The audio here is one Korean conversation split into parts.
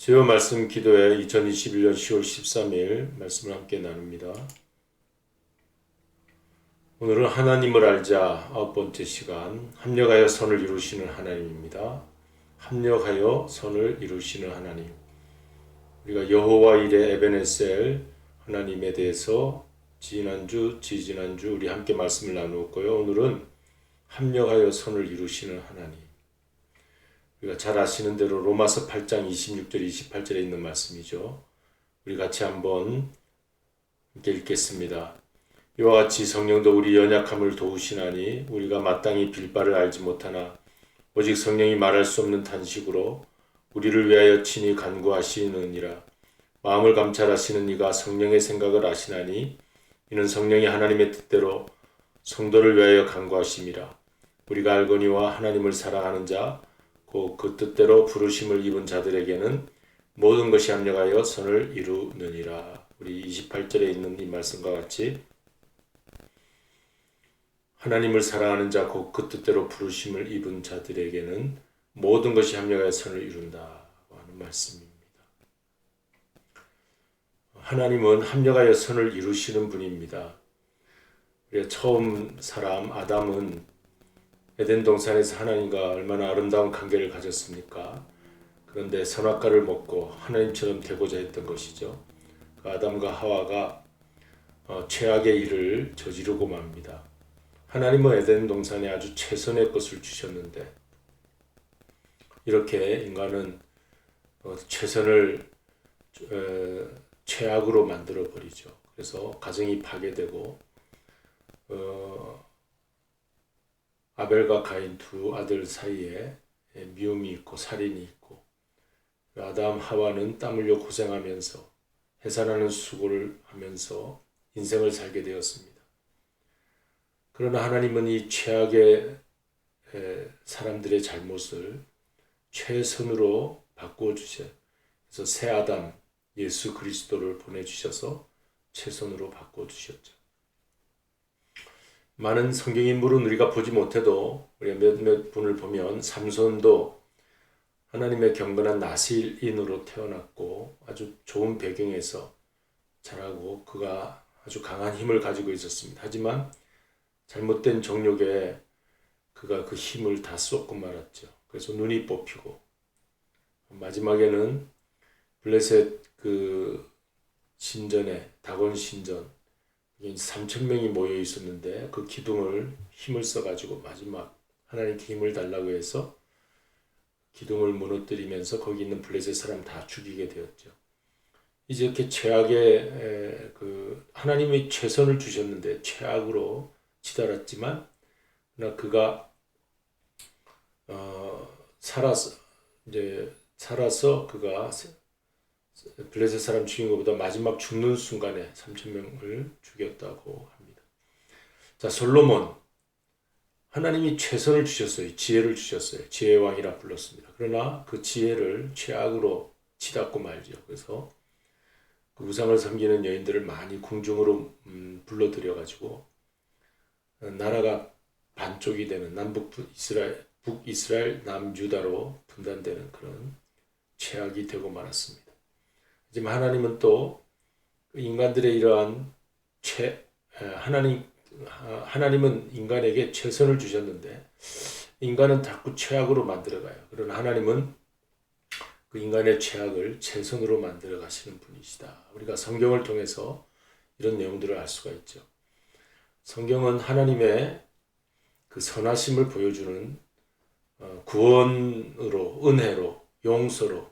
주요 말씀 기도회 2021년 10월 13일 말씀을 함께 나눕니다. 오늘은 하나님을 알자 9번째 시간, 합력하여 선을 이루시는 하나님입니다. 합력하여 선을 이루시는 하나님. 우리가 여호와 일의 에베네셀 하나님에 대해서 지난주, 지지난주 우리 함께 말씀을 나누었고요. 오늘은 합력하여 선을 이루시는 하나님. 우리가 잘 아시는 대로 로마서 8장 26절 28절에 있는 말씀이죠. 우리 같이 한번 함께 읽겠습니다. 이와 같이 성령도 우리 연약함을 도우시나니 우리가 마땅히 빌 바를 알지 못하나 오직 성령이 말할 수 없는 탄식으로 우리를 위하여 친히 간구하시느니라. 마음을 감찰하시는 이가 성령의 생각을 아시나니 이는 성령이 하나님의 뜻대로 성도를 위하여 간구하심이라. 우리가 알거니와 하나님을 사랑하는 자 곧 그 뜻대로 부르심을 입은 자들에게는 모든 것이 합력하여 선을 이루느니라. 우리 28절에 있는 이 말씀과 같이 하나님을 사랑하는 자 곧 그 뜻대로 부르심을 입은 자들에게는 모든 것이 합력하여 선을 이룬다고 하는 말씀입니다. 하나님은 합력하여 선을 이루시는 분입니다. 우리가 처음 사람 아담은 에덴 동산에서 하나님과 얼마나 아름다운 관계를 가졌습니까? 그런데 선악과를 먹고 하나님처럼 되고자 했던 것이죠. 그 아담과 하와가 최악의 일을 저지르고 맙니다. 하나님은 에덴 동산에 아주 최선의 것을 주셨는데 이렇게 인간은 최선을 최악으로 만들어 버리죠. 그래서 가정이 파괴되고 아벨과 가인 두 아들 사이에 미움이 있고 살인이 있고 아담 하와는 땀 흘려 고생하면서 해산하는 수고를 하면서 인생을 살게 되었습니다. 그러나 하나님은 이 최악의 사람들의 잘못을 최선으로 바꾸어 주셔서 새 아담 예수 그리스도를 보내주셔서 최선으로 바꾸어 주셨죠. 많은 성경 인물은 우리가 보지 못해도 우리가 몇몇 분을 보면 삼손도 하나님의 경건한 나실인으로 태어났고 아주 좋은 배경에서 자라고 그가 아주 강한 힘을 가지고 있었습니다. 하지만 잘못된 정욕에 그가 그 힘을 다 쏟고 말았죠. 그래서 눈이 뽑히고 마지막에는 블레셋 그 신전에 다곤 신전 3,000명이 모여 있었는데 그 기둥을 힘을 써가지고 마지막 하나님께 힘을 달라고 해서 기둥을 무너뜨리면서 거기 있는 블레셋 사람 다 죽이게 되었죠. 이제 이렇게 최악의 하나님이 최선을 주셨는데 최악으로 치달았지만 그가 살아서 그가 블레셋 사람 죽인 것보다 마지막 죽는 순간에 3,000명을 죽였다고 합니다. 자, 솔로몬 하나님이 최선을 주셨어요. 지혜를 주셨어요. 지혜의 왕이라 불렀습니다. 그러나 그 지혜를 최악으로 치닫고 말죠. 그래서 그 우상을 섬기는 여인들을 많이 궁중으로 불러들여가지고 나라가 반쪽이 되는 북이스라엘, 남유다로 분단되는 그런 최악이 되고 말았습니다. 하지만 하나님은 또 인간들의 이러한 하나님은 인간에게 최선을 주셨는데 인간은 자꾸 최악으로 만들어가요. 그러나 하나님은 그 인간의 최악을 최선으로 만들어 가시는 분이시다. 우리가 성경을 통해서 이런 내용들을 알 수가 있죠. 성경은 하나님의 그 선하심을 보여주는 구원으로, 은혜로, 용서로,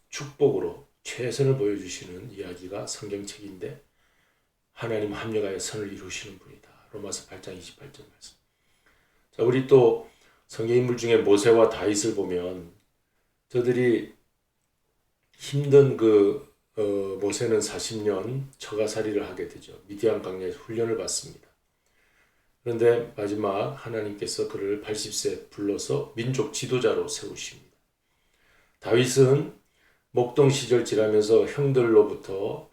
축복으로 최선을 보여주시는 이야기가 성경책인데 하나님 합력하여 선을 이루시는 분이다. 로마서 8장 28절 말씀. 자, 우리 또 성경 인물 중에 모세와 다윗을 보면 저들이 힘든 모세는 40년 처가살이를 하게 되죠. 미디안 광야에서 훈련을 받습니다. 그런데 마지막 하나님께서 그를 80세 불러서 민족 지도자로 세우십니다. 다윗은 목동 시절 지나면서 형들로부터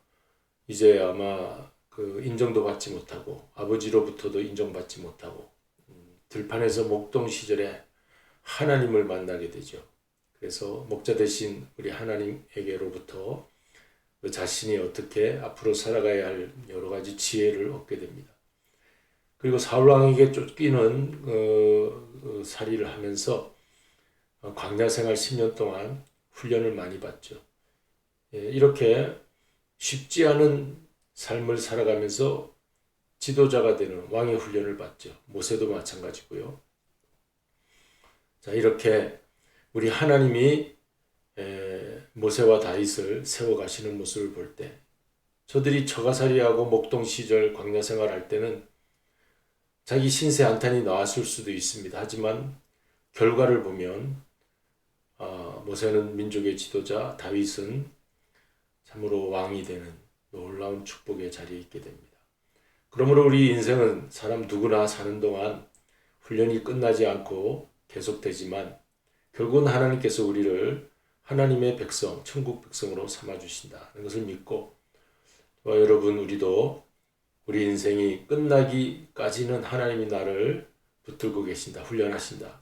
이제 아마 인정도 받지 못하고 아버지로부터도 인정받지 못하고 들판에서 목동 시절에 하나님을 만나게 되죠. 그래서 목자 대신 우리 하나님에게로부터 그 자신이 어떻게 앞으로 살아가야 할 여러 가지 지혜를 얻게 됩니다. 그리고 사울 왕에게 쫓기는 살이를 하면서 광야 생활 10년 동안 훈련을 많이 받죠. 이렇게 쉽지 않은 삶을 살아가면서 지도자가 되는 왕의 훈련을 받죠. 모세도 마찬가지고요. 자, 이렇게 우리 하나님이 모세와 다윗을 세워가시는 모습을 볼 때, 저들이 처가살이하고 목동 시절 광야 생활할 때는 자기 신세 한탄이 나왔을 수도 있습니다. 하지만 결과를 보면 모세는 민족의 지도자, 다윗은 참으로 왕이 되는 놀라운 축복의 자리에 있게 됩니다. 그러므로 우리 인생은 사람 누구나 사는 동안 훈련이 끝나지 않고 계속되지만 결국은 하나님께서 우리를 하나님의 백성, 천국 백성으로 삼아주신다는 것을 믿고, 저와 여러분 우리도 우리 인생이 끝나기까지는 하나님이 나를 붙들고 계신다, 훈련하신다.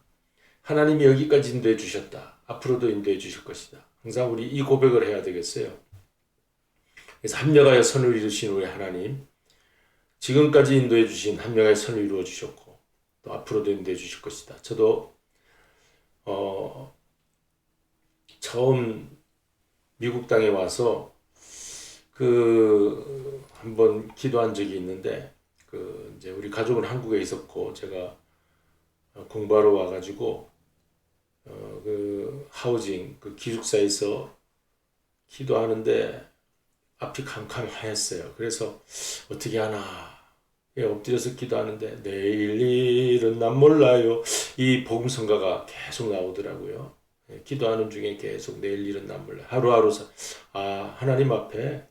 하나님이 여기까지 인도해 주셨다. 앞으로도 인도해 주실 것이다. 항상 우리 이 고백을 해야 되겠어요. 그래서 합력하여 선을 이루신 우리 하나님, 지금까지 인도해 주신 합력하여 선을 이루어 주셨고 또 앞으로도 인도해 주실 것이다. 저도 처음 미국 땅에 와서 한번 기도한 적이 있는데, 이제 우리 가족은 한국에 있었고 제가 공부하러 와가지고 하우징 기숙사에서 기도하는데 앞이 캄캄하였어요. 그래서 어떻게 하나 엎드려서 기도하는데 내일 일은 난 몰라요. 이 복음성가가 계속 나오더라고요. 기도하는 중에 계속 내일 일은 난 몰라요. 하루하루 하나님 앞에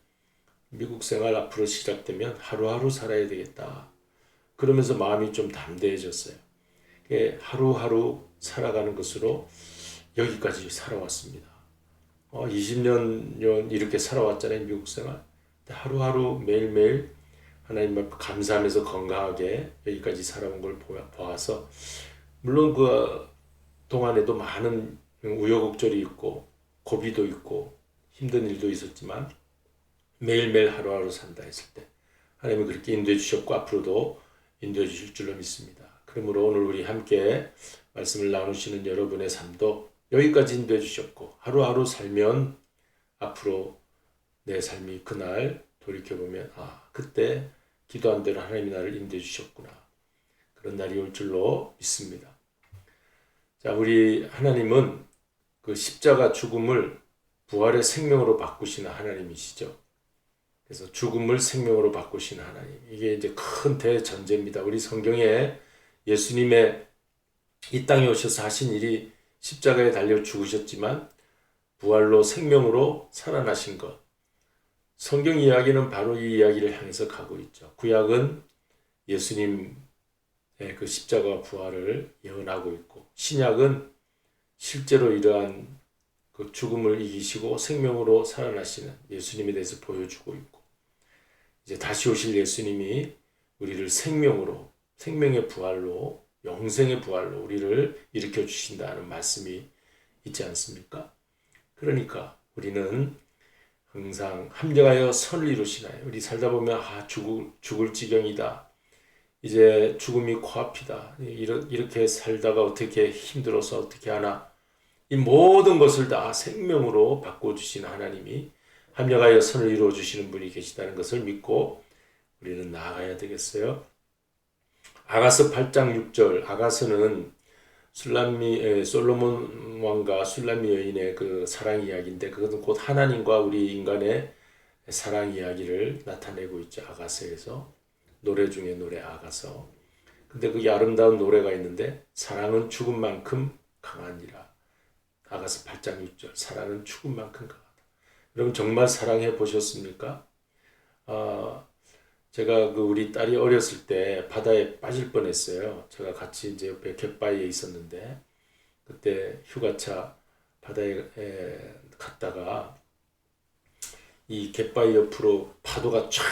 미국 생활 앞으로 시작되면 하루하루 살아야 되겠다. 그러면서 마음이 좀 담대해졌어요. 하루하루 살아가는 것으로 여기까지 살아왔습니다. 20년 이렇게 살아왔잖아요, 미국 생활. 하루하루 매일매일 하나님 앞에 감사하면서 건강하게 여기까지 살아온 걸 보아서, 물론 그 동안에도 많은 우여곡절이 있고 고비도 있고 힘든 일도 있었지만 매일매일 하루하루 산다 했을 때 하나님은 그렇게 인도해 주셨고 앞으로도 인도해 주실 줄로 믿습니다. 그러므로 오늘 우리 함께 말씀을 나누시는 여러분의 삶도 여기까지 인도해 주셨고, 하루하루 살면 앞으로 내 삶이 그날 돌이켜보면 그때 기도한 대로 하나님이 나를 인도해 주셨구나, 그런 날이 올 줄로 믿습니다. 자, 우리 하나님은 그 십자가 죽음을 부활의 생명으로 바꾸시는 하나님이시죠. 그래서 죽음을 생명으로 바꾸시는 하나님, 이게 이제 큰 대전제입니다. 우리 성경에 예수님의 이 땅에 오셔서 하신 일이 십자가에 달려 죽으셨지만 부활로 생명으로 살아나신 것, 성경 이야기는 바로 이 이야기를 향해서 가고 있죠. 구약은 예수님의 그 십자가 부활을 예언하고 있고, 신약은 실제로 이러한 그 죽음을 이기시고 생명으로 살아나시는 예수님에 대해서 보여주고 있고, 이제 다시 오실 예수님이 우리를 생명으로, 생명의 부활로, 영생의 부활로 우리를 일으켜 주신다는 말씀이 있지 않습니까? 그러니까 우리는 항상 합력하여 선을 이루시나요? 우리 살다 보면 죽을 지경이다, 이제 죽음이 코앞이다, 이렇게 살다가 어떻게 힘들어서 어떻게 하나, 이 모든 것을 다 생명으로 바꿔주시는 하나님이 합력하여 선을 이루어 주시는 분이 계시다는 것을 믿고 우리는 나아가야 되겠어요. 아가서 8장 6절, 아가서는 솔로몬 왕과 술람미 여인의 그 사랑 이야기인데, 그것은 곧 하나님과 우리 인간의 사랑 이야기를 나타내고 있죠. 아가서에서, 노래 중에 노래 아가서. 근데 그게 아름다운 노래가 있는데, 사랑은 죽음만큼 강하니라. 아가서 8장 6절, 사랑은 죽음만큼 강하다. 여러분 정말 사랑해 보셨습니까? 제가 우리 딸이 어렸을 때 바다에 빠질 뻔했어요. 제가 같이 이제 옆에 갯바위에 있었는데, 그때 휴가차 바다에 갔다가 이 갯바위 옆으로 파도가 쫙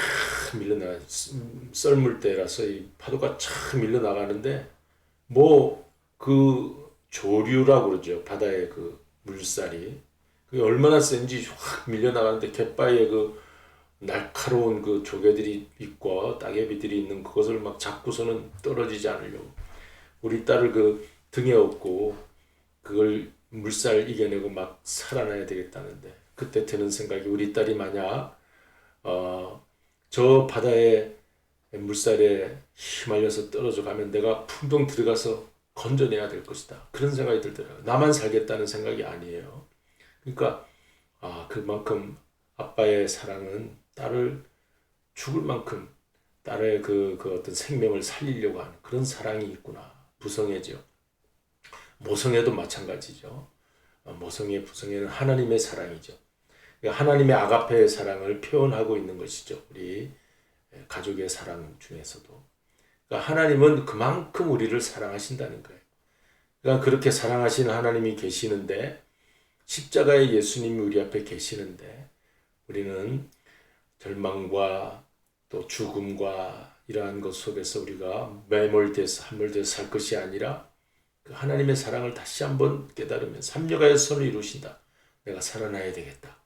밀려나가, 썰물 때라서 이 파도가 쫙 밀려나가는데, 그 조류라고 그러죠. 바다의 물살이 그게 얼마나 센지 확 밀려나가는데 갯바위에 그 날카로운 그 조개들이 있고 따개비들이 있는 그것을 막 잡고서는 떨어지지 않으려고 우리 딸을 그 등에 업고 그걸 물살 이겨내고 막 살아나야 되겠다는데 그때 드는 생각이 우리 딸이 만약 저 바다의 물살에 휘말려서 떨어져 가면 내가 풍덩 들어가서 건져내야 될 것이다. 그런 생각이 들더라고요. 나만 살겠다는 생각이 아니에요. 그러니까 그만큼 아빠의 사랑은 딸을 죽을 만큼 딸의 그 어떤 생명을 살리려고 하는 그런 사랑이 있구나. 부성애죠. 모성애도 마찬가지죠. 모성애, 부성애는 하나님의 사랑이죠. 하나님의 아가페의 사랑을 표현하고 있는 것이죠. 우리 가족의 사랑 중에서도. 그러니까 하나님은 그만큼 우리를 사랑하신다는 거예요. 그러니까 그렇게 사랑하시는 하나님이 계시는데 십자가의 예수님이 우리 앞에 계시는데 우리는 절망과 또 죽음과 이러한 것 속에서 우리가 매몰돼서 함몰돼서 살 것이 아니라 그 하나님의 사랑을 다시 한번 깨달으면 삼려가의 선을 이루신다. 내가 살아나야 되겠다.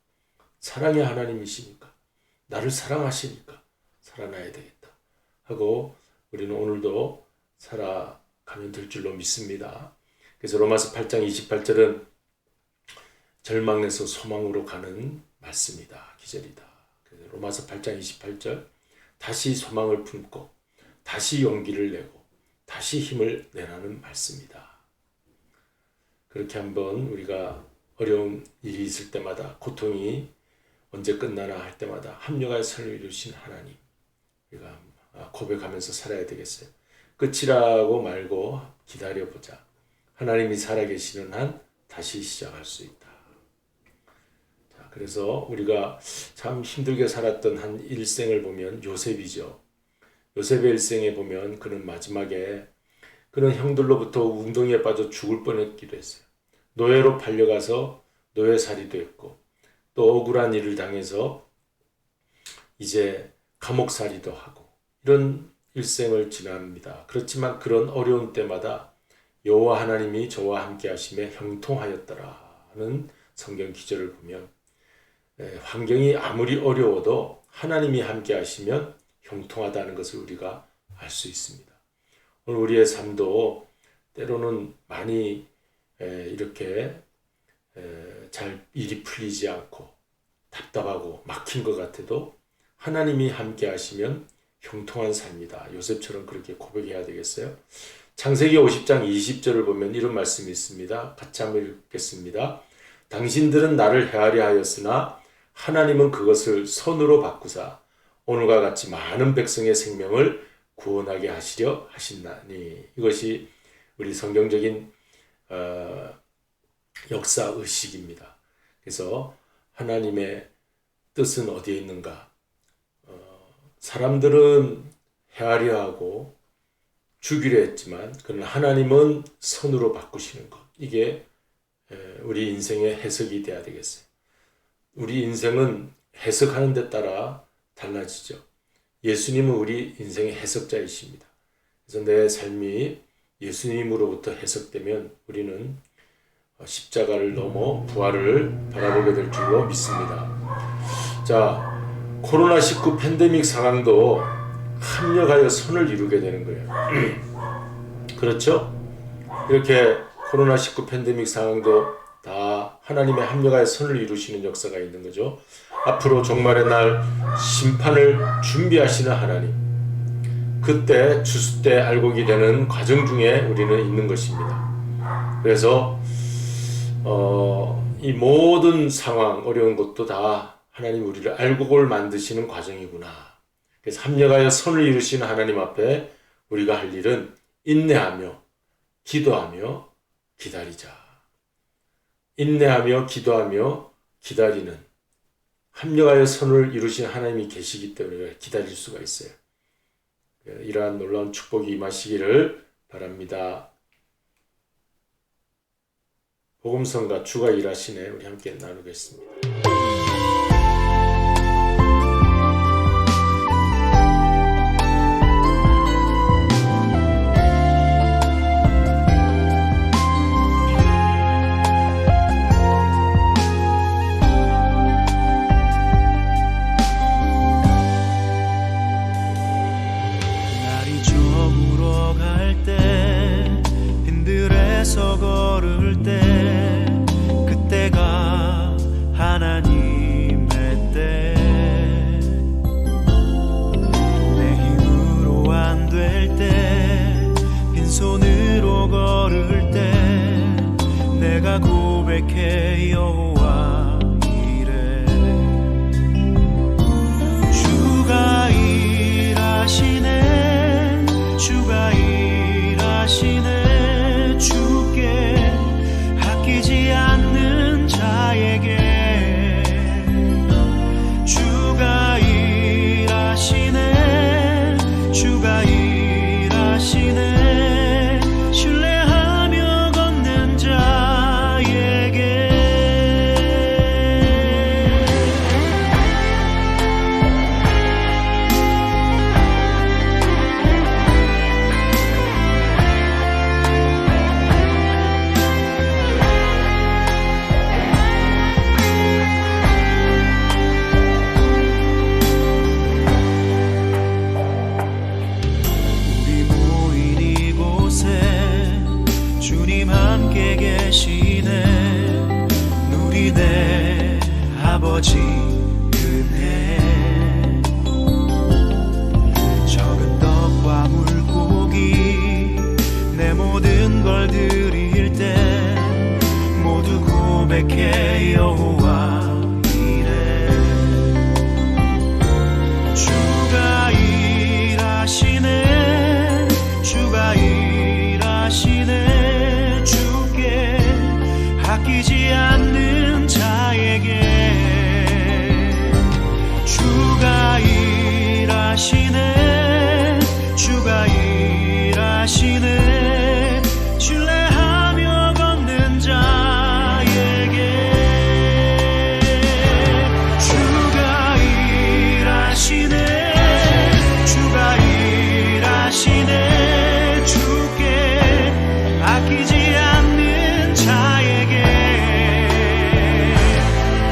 사랑의 하나님이시니까 나를 사랑하시니까 살아나야 되겠다 하고 우리는 오늘도 살아가면 될 줄로 믿습니다. 그래서 로마서 8장 28절은 절망에서 소망으로 가는 말씀이다. 기절이다. 그래서 로마서 8장 28절 다시 소망을 품고 다시 용기를 내고 다시 힘을 내라는 말씀이다. 그렇게 한번 우리가 어려운 일이 있을 때마다 고통이 언제 끝나나 할 때마다 합력하여 선을 이루신 하나님 우리가 고백하면서 살아야 되겠어요. 끝이라고 말고 기다려보자. 하나님이 살아계시는 한 다시 시작할 수 있다. 자, 그래서 우리가 참 힘들게 살았던 한 일생을 보면 요셉이죠. 요셉의 일생에 보면 그는 마지막에 그는 형들로부터 웅덩이에 빠져 죽을 뻔했기도 했어요. 노예로 팔려가서 노예살이도 했고 또 억울한 일을 당해서 이제 감옥살이도 하고 이런 일생을 지납니다. 그렇지만 그런 어려운 때마다 여호와 하나님이 저와 함께 하심에 형통하였더라는 성경 기절을 보면 환경이 아무리 어려워도 하나님이 함께 하시면 형통하다는 것을 우리가 알 수 있습니다. 오늘 우리의 삶도 때로는 많이 이렇게 잘 일이 풀리지 않고 답답하고 막힌 것 같아도 하나님이 함께 하시면 형통한 삶이다. 요셉처럼 그렇게 고백해야 되겠어요? 창세기 50장 20절을 보면 이런 말씀이 있습니다. 같이 한번 읽겠습니다. 당신들은 나를 헤아려 하였으나 하나님은 그것을 선으로 바꾸사 오늘과 같이 많은 백성의 생명을 구원하게 하시려 하신다니. 이것이 우리 성경적인 역사 의식입니다. 그래서 하나님의 뜻은 어디에 있는가? 사람들은 헤아려 하고 죽이려 했지만 그러나 하나님은 선으로 바꾸시는 것. 이게 우리 인생의 해석이 돼야 되겠어요. 우리 인생은 해석하는 데 따라 달라지죠. 예수님은 우리 인생의 해석자이십니다. 그래서 내 삶이 예수님으로부터 해석되면 우리는 십자가를 넘어 부활을 바라보게 될 줄로 믿습니다. 자, 코로나19 팬데믹 상황도 합력하여 선을 이루게 되는 거예요. 그렇죠? 이렇게 코로나19 팬데믹 상황도 다 하나님의 합력하여 선을 이루시는 역사가 있는 거죠. 앞으로 종말의 날 심판을 준비하시는 하나님. 그때 주수 때 알곡이 되는 과정 중에 우리는 있는 것입니다. 그래서 이 모든 상황, 어려운 것도 다 하나님 우리를 알곡을 만드시는 과정이구나. 그래서 합력하여 선을 이루시는 하나님 앞에 우리가 할 일은 인내하며 기도하며 기다리자. 인내하며 기도하며 기다리는 합력하여 선을 이루신 하나님이 계시기 때문에 기다릴 수가 있어요. 이러한 놀라운 축복이 임하시기를 바랍니다. 복음성과 주가 일하시네. 우리 함께 나누겠습니다. 고백해 여호와 이래 주가 일하시네 주가 일하시네 주께 아끼지 않는 자에게 주가 일하시네 주가 일하시네 신뢰하며 걷는 자에게 주님 함께 계시네 누리네 아버지 은혜 적은 떡과 물고기 내 모든 걸 드릴 때 모두 고백해 여호와 이래 주가 일하시네 주가 일하시네 아끼지 않는 자에게 주가 일하시네 주가 일하시네 신뢰하며 걷는 자에게 주가 일하시네 주가 일하시네 주께 아끼지 않는 자에게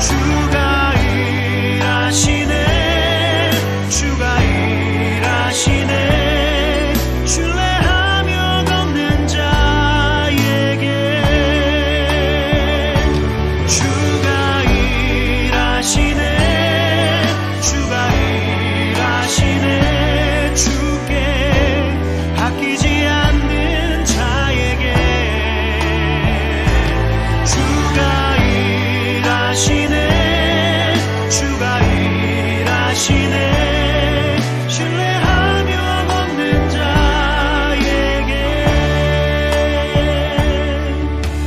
주가 일하시네 주가 일하시네 신뢰하며 걷는 자에게 주가 일하시네 주가 일하시네 주께 아끼지 않는 자에게 주가 일하시네 주가 일하시네 신뢰하며 걷는 자에게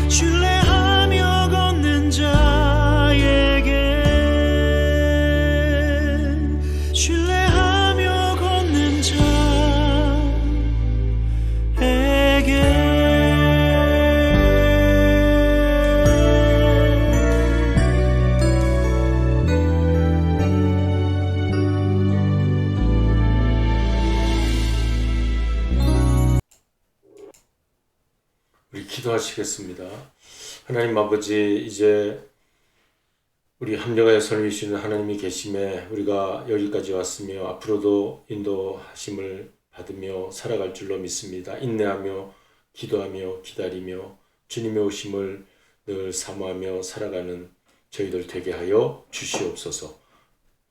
신뢰하며 걷는 자에게 신뢰하며 걷는 자에게 우리 기도하시겠습니다. 하나님 아버지, 이제 우리 합력하여 선을 이루시는 하나님이 계심에 우리가 여기까지 왔으며 앞으로도 인도하심을 받으며 살아갈 줄로 믿습니다. 인내하며 기도하며 기다리며 주님의 오심을 늘 사모하며 살아가는 저희들 되게 하여 주시옵소서.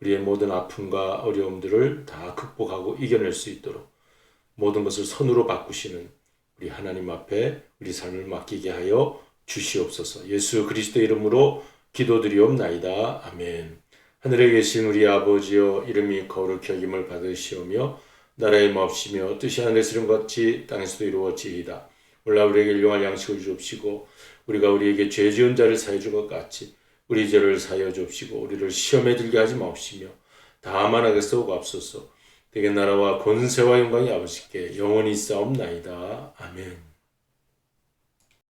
우리의 모든 아픔과 어려움들을 다 극복하고 이겨낼 수 있도록 모든 것을 선으로 바꾸시는 우리 하나님 앞에 우리 삶을 맡기게 하여 주시옵소서. 예수 그리스도의 이름으로 기도드리옵나이다. 아멘. 하늘에 계신 우리 아버지여, 이름이 거룩히 여김을 받으시오며 나라의 마옵시며 뜻이 하늘에서 이룬 것 같이 땅에서도 이루어지이다. 오늘날 우리에게 일용할 양식을 주옵시고 우리가 우리에게 죄 지은 자를 사하여 준 것 같이 우리 죄를 사하여 주옵시고 우리를 시험에 들게 하지 마옵시며 다만 악에서 구하옵소서. 되게 나라와 권세와 영광이 아버지께 영원히 있사옵나이다. 아멘.